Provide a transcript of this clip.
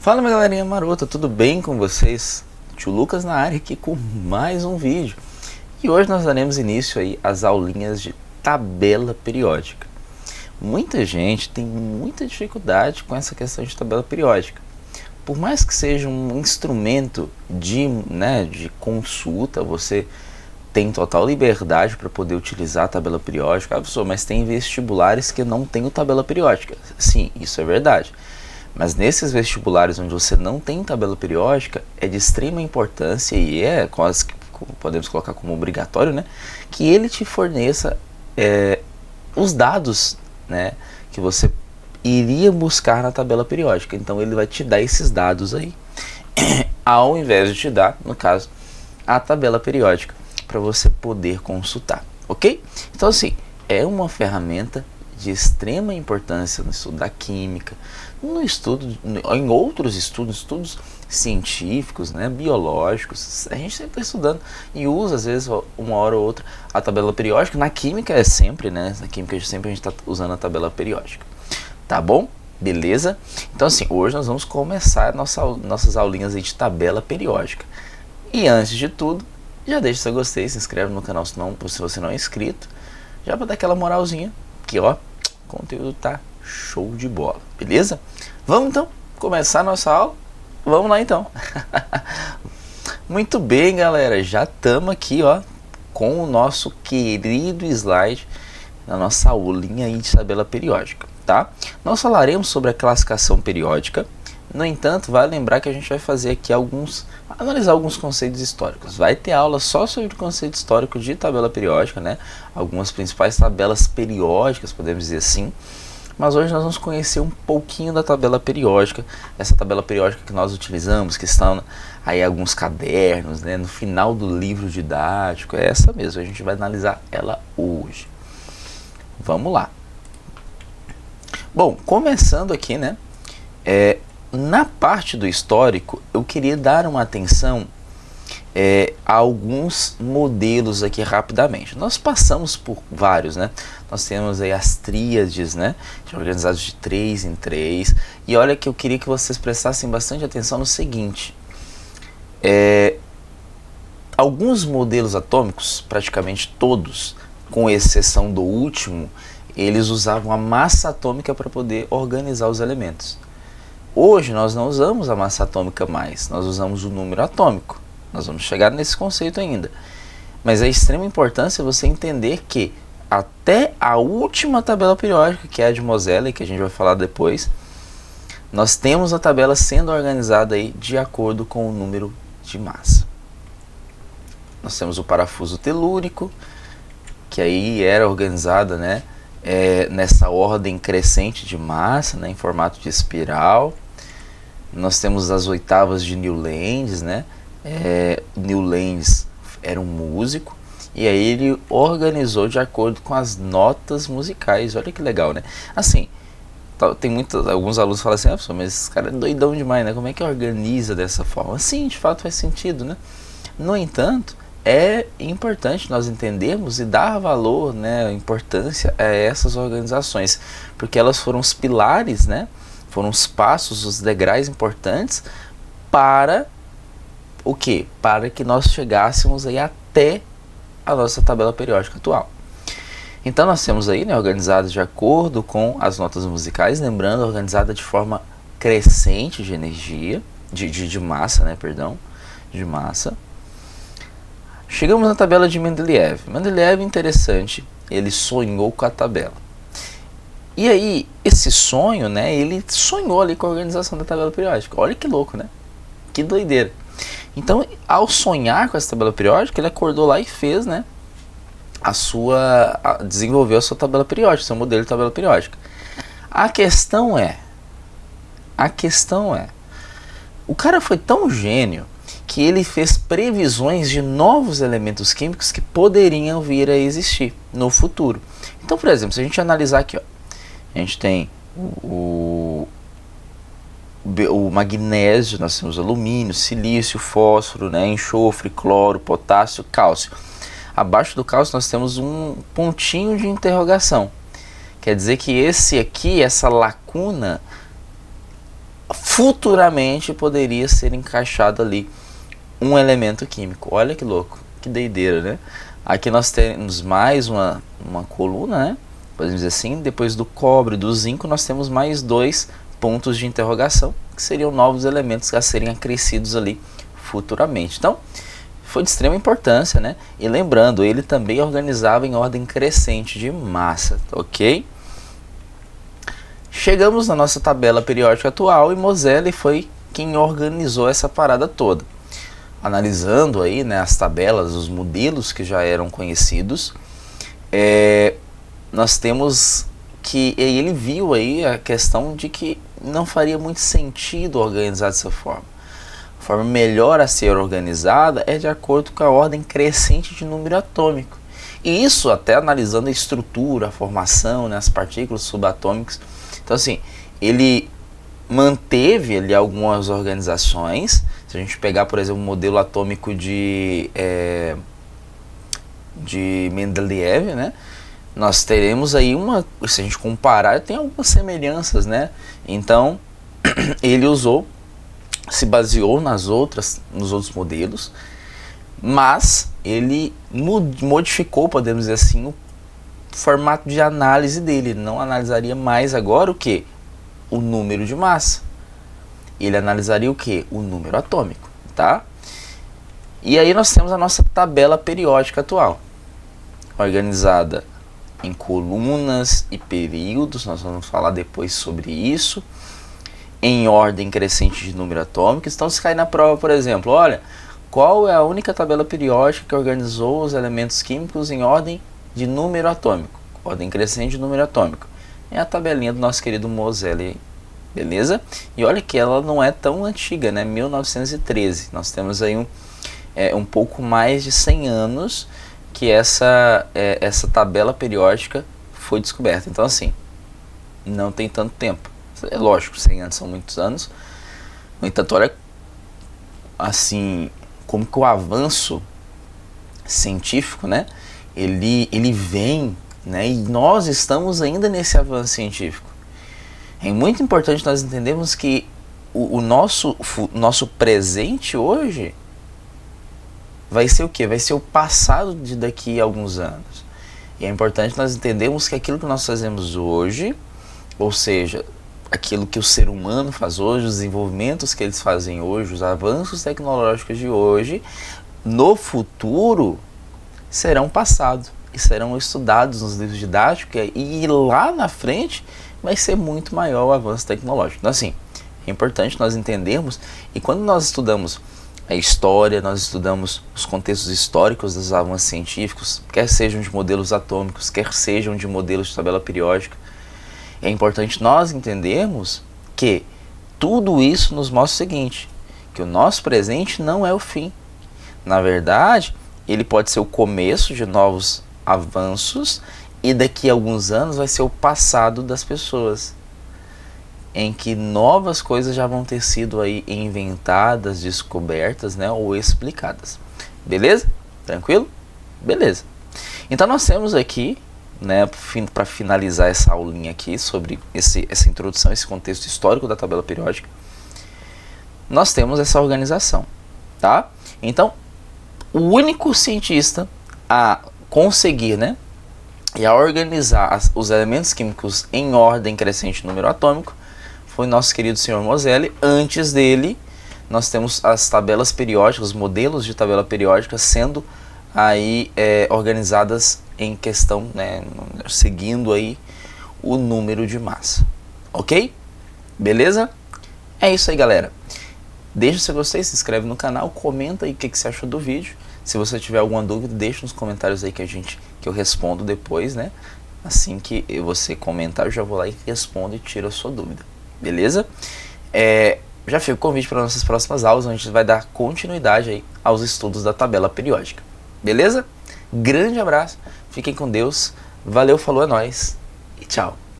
Fala, minha galerinha marota, tudo bem com vocês? Tio Lucas na área aqui com mais um vídeo. E hoje nós daremos início aí às aulinhas de tabela periódica. Muita gente tem muita dificuldade com essa questão de tabela periódica. Por mais que seja um instrumento de consulta, você tem total liberdade para poder utilizar a tabela periódica. Mas tem vestibulares que não tem tabela periódica. Sim, isso é verdade. Mas nesses vestibulares onde você não tem tabela periódica, é de extrema importância e é quase que podemos colocar como obrigatório, né, que ele te forneça os dados, né, que você iria buscar na tabela periódica. Então ele vai te dar esses dados aí, ao invés de te dar, no caso, a tabela periódica para você poder consultar, ok? Então assim, é uma ferramenta de extrema importância no estudo da química, no estudo, em outros estudos científicos, né, biológicos. A gente sempre está estudando e usa às vezes uma hora ou outra a tabela periódica. Na química é sempre, né, na química sempre a gente está usando a tabela periódica, tá bom? Beleza? Então assim, hoje nós vamos começar nossas aulinhas aí de tabela periódica. E antes de tudo, já deixa seu gostei, se inscreve no canal se você não é inscrito, já para dar aquela moralzinha, que ó, o conteúdo tá show de bola, beleza? Vamos então começar a nossa aula? Vamos lá então. Muito bem, galera, já estamos aqui, ó, com o nosso querido slide na nossa aulinha aí de tabela periódica, tá? Nós falaremos sobre a classificação periódica. No entanto, vale lembrar que a gente vai fazer aqui analisar alguns conceitos históricos. Vai ter aula só sobre o conceito histórico de tabela periódica, né? Algumas principais tabelas periódicas, podemos dizer assim. Mas hoje nós vamos conhecer um pouquinho da tabela periódica, essa tabela periódica que nós utilizamos, que estão aí alguns cadernos, né? No final do livro didático, é essa mesmo, a gente vai analisar ela hoje. Vamos lá. Bom, começando aqui, né? Na parte do histórico, eu queria dar uma atenção a alguns modelos aqui rapidamente. Nós passamos por vários, né? Nós temos aí as tríades, né? Organizados de 3 em 3. E olha que eu queria que vocês prestassem bastante atenção no seguinte. Alguns modelos atômicos, praticamente todos, com exceção do último, eles usavam a massa atômica para poder organizar os elementos. Hoje nós não usamos a massa atômica mais, nós usamos o número atômico. Nós vamos chegar nesse conceito ainda. Mas é de extrema importância você entender que até a última tabela periódica, que é a de Moseley, que a gente vai falar depois, nós temos a tabela sendo organizada aí de acordo com o número de massa. Nós temos o parafuso telúrico, que aí era organizada, né, nessa ordem crescente de massa, né, em formato de espiral. Nós temos as oitavas de Newlands, né? Newlands era um músico e aí ele organizou de acordo com as notas musicais. Olha que legal, né? Assim, tem alguns alunos falam assim, mas esse cara é doidão demais, né? Como é que organiza dessa forma? Sim, de fato faz sentido, né? No entanto, é importante nós entendermos e dar valor, né, importância a essas organizações, porque elas foram os pilares, né? Foram os passos, os degraus importantes para o quê? Para que nós chegássemos aí até a nossa tabela periódica atual. Então nós temos aí, né, organizada de acordo com as notas musicais, lembrando, organizada de forma crescente de energia, de massa, né, perdão, de massa. Chegamos na tabela de Mendeleev. Mendeleev, interessante, ele sonhou com a tabela. E aí, esse sonho, né, ele sonhou ali com a organização da tabela periódica. Olha que louco, né? Que doideira. Então, ao sonhar com essa tabela periódica, ele acordou lá e fez, né, desenvolveu a sua tabela periódica, seu modelo de tabela periódica. A questão é, o cara foi tão gênio que ele fez previsões de novos elementos químicos que poderiam vir a existir no futuro. Então, por exemplo, se a gente analisar aqui, ó, a gente tem o magnésio, nós temos alumínio, silício, fósforo, né, enxofre, cloro, potássio, cálcio. Abaixo do cálcio nós temos um pontinho de interrogação. Quer dizer que essa lacuna futuramente poderia ser encaixado ali um elemento químico. Olha que louco, que doideira, né? Aqui nós temos mais uma coluna, né? Podemos dizer assim, depois do cobre e do zinco nós temos mais 2 pontos de interrogação, que seriam novos elementos a serem acrescidos ali futuramente. Então, foi de extrema importância, né? E lembrando, ele também organizava em ordem crescente de massa, ok? Chegamos na nossa tabela periódica atual e Mosele foi quem organizou essa parada toda. Analisando aí, né, as tabelas, os modelos que já eram conhecidos, nós temos que ele viu aí a questão de que não faria muito sentido organizar dessa forma. A forma melhor a ser organizada é de acordo com a ordem crescente de número atômico. E isso até analisando a estrutura, a formação, né, as partículas subatômicas. Então assim, ele manteve ali algumas organizações. Se a gente pegar, por exemplo, o modelo atômico de Mendeleev, né, nós teremos aí se a gente comparar, tem algumas semelhanças, né? Então, ele se baseou nos outros modelos, mas ele modificou, podemos dizer assim, o formato de análise dele. Ele não analisaria mais agora o que? O número de massa. Ele analisaria o que? O número atômico, tá? E aí nós temos a nossa tabela periódica atual, organizada em colunas e períodos. Nós vamos falar depois sobre isso, em ordem crescente de número atômico. Então, se cair na prova, por exemplo, olha, qual é a única tabela periódica que organizou os elementos químicos em ordem de número atômico? Ordem crescente de número atômico. É a tabelinha do nosso querido Mosele, beleza? E olha que ela não é tão antiga, né? 1913. Nós temos aí um pouco mais de 100 anos que essa tabela periódica foi descoberta. Então assim, não tem tanto tempo. É lógico, 100 anos são muitos anos. No entanto, olha assim, como que o avanço científico, né? Ele vem, né? E nós estamos ainda nesse avanço científico. É muito importante nós entendermos que o nosso presente hoje vai ser o quê? Vai ser o passado de daqui a alguns anos. E é importante nós entendermos que aquilo que nós fazemos hoje, ou seja, aquilo que o ser humano faz hoje, os desenvolvimentos que eles fazem hoje, os avanços tecnológicos de hoje, no futuro serão passado e serão estudados nos livros didáticos, e lá na frente vai ser muito maior o avanço tecnológico. Então assim, é importante nós entendermos, e quando nós estudamos a história, nós estudamos os contextos históricos dos avanços científicos, quer sejam de modelos atômicos, quer sejam de modelos de tabela periódica, é importante nós entendermos que tudo isso nos mostra o seguinte, que o nosso presente não é o fim. Na verdade, ele pode ser o começo de novos avanços, e daqui a alguns anos vai ser o passado das pessoas, em que novas coisas já vão ter sido aí inventadas, descobertas, né, ou explicadas. Beleza? Tranquilo? Beleza. Então nós temos aqui, né, para finalizar essa aulinha aqui sobre essa introdução, esse contexto histórico da tabela periódica, nós temos essa organização, tá? Então, o único cientista a conseguir, né, e a organizar os elementos químicos em ordem crescente número atômico foi nosso querido senhor Mosele. Antes dele, nós temos as tabelas periódicas, os modelos de tabela periódica sendo aí organizadas em questão, né, seguindo aí o número de massa. Ok? Beleza? É isso aí, galera. Deixa o seu gostei, se inscreve no canal, comenta aí o que você achou do vídeo. Se você tiver alguma dúvida, deixa nos comentários aí que eu respondo depois, né? Assim que você comentar, eu já vou lá e respondo e tiro a sua dúvida. Beleza? Já fica o convite para nossas próximas aulas, onde a gente vai dar continuidade aí aos estudos da tabela periódica. Beleza? Grande abraço, fiquem com Deus, valeu, falou, é nóis e tchau!